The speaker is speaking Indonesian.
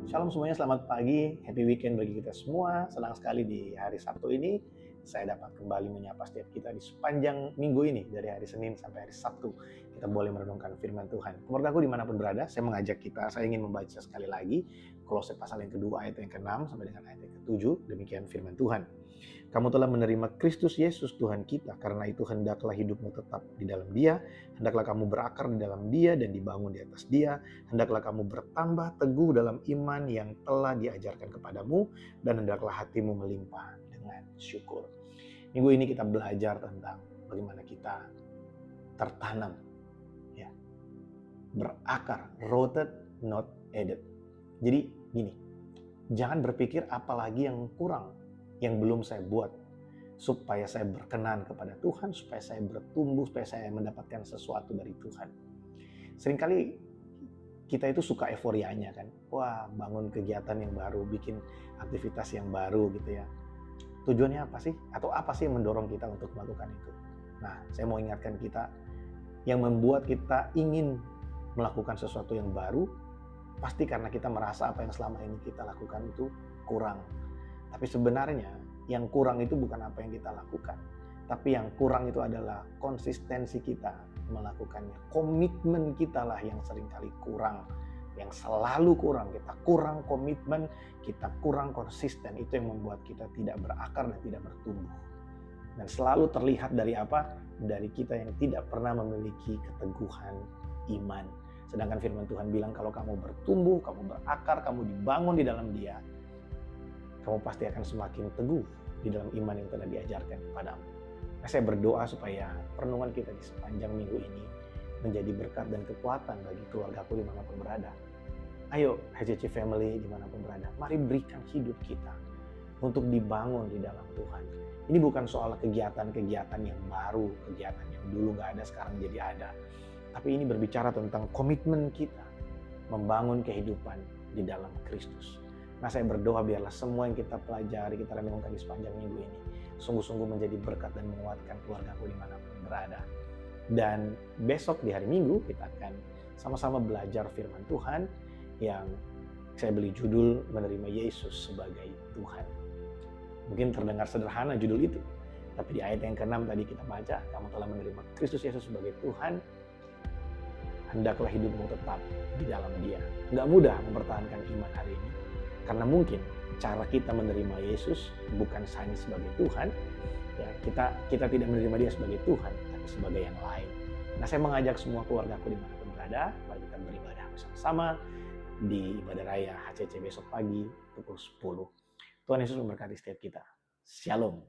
Shalom semuanya, selamat pagi, happy weekend bagi kita semua. Senang sekali di hari Sabtu ini saya dapat kembali menyapa setiap kita di sepanjang minggu ini, dari hari Senin sampai hari Sabtu. Kita boleh merenungkan firman Tuhan. Keluargaku dimanapun berada, saya mengajak kita, saya ingin membaca sekali lagi Kolose pasal yang kedua, ayat yang ke-6 sampai dengan ayat yang ke-7. Demikian firman Tuhan. Kamu telah menerima Kristus Yesus Tuhan kita, karena itu hendaklah hidupmu tetap di dalam Dia, hendaklah kamu berakar di dalam Dia dan dibangun di atas Dia, hendaklah kamu bertambah teguh dalam iman yang telah diajarkan kepadamu, dan hendaklah hatimu melimpah dengan syukur. Minggu ini kita belajar tentang bagaimana kita tertanam, ya, berakar, rooted not added. Jadi gini, jangan berpikir apalagi yang kurang, yang belum saya buat supaya saya berkenan kepada Tuhan, supaya saya bertumbuh, supaya saya mendapatkan sesuatu dari Tuhan. Seringkali kita itu suka euforianya kan, wah bangun kegiatan yang baru, bikin aktivitas yang baru gitu ya. Tujuannya apa sih? Atau apa sih yang mendorong kita untuk melakukan itu? Nah, saya mau ingatkan kita, yang membuat kita ingin melakukan sesuatu yang baru, pasti karena kita merasa apa yang selama ini kita lakukan itu kurang. Tapi sebenarnya yang kurang itu bukan apa yang kita lakukan, tapi yang kurang itu adalah konsistensi kita melakukannya. Komitmen kita lah yang seringkali kurang, yang selalu kurang. Kita kurang komitmen, kita kurang konsisten. Itu yang membuat kita tidak berakar dan tidak bertumbuh. Dan selalu terlihat dari apa? Dari kita yang tidak pernah memiliki keteguhan iman. Sedangkan firman Tuhan bilang kalau kamu bertumbuh, kamu berakar, kamu dibangun di dalam Dia, kamu pasti akan semakin teguh di dalam iman yang telah diajarkan kepadamu. Nah, saya berdoa supaya renungan kita di sepanjang minggu ini menjadi berkat dan kekuatan bagi keluargaku dimanapun berada. Ayo HCC Family dimanapun berada, mari berikan hidup kita untuk dibangun di dalam Tuhan. Ini bukan soal kegiatan-kegiatan yang baru, kegiatan yang dulu nggak ada sekarang jadi ada. Tapi ini berbicara tentang komitmen kita membangun kehidupan di dalam Kristus. Nah, saya berdoa biarlah semua yang kita pelajari, kita renungkan di sepanjang minggu ini sungguh-sungguh menjadi berkat dan menguatkan keluargaku dimanapun berada. Dan besok di hari Minggu kita akan sama-sama belajar firman Tuhan yang saya beri judul Menerima Yesus sebagai Tuhan. Mungkin terdengar sederhana judul itu, tapi di ayat yang ke-6 tadi kita baca, kamu telah menerima Kristus Yesus sebagai Tuhan, hendaklah hidupmu tetap di dalam Dia. Nggak mudah mempertahankan iman hari ini, karena mungkin cara kita menerima Yesus bukan hanya sebagai Tuhan, ya kita tidak menerima Dia sebagai Tuhan, tapi sebagai yang lain. Nah, saya mengajak semua keluargaku dimanapun berada, mari kita beribadah bersama-sama di ibadah raya HCC besok pagi pukul 10. Tuhan Yesus memberkati setiap kita. Shalom.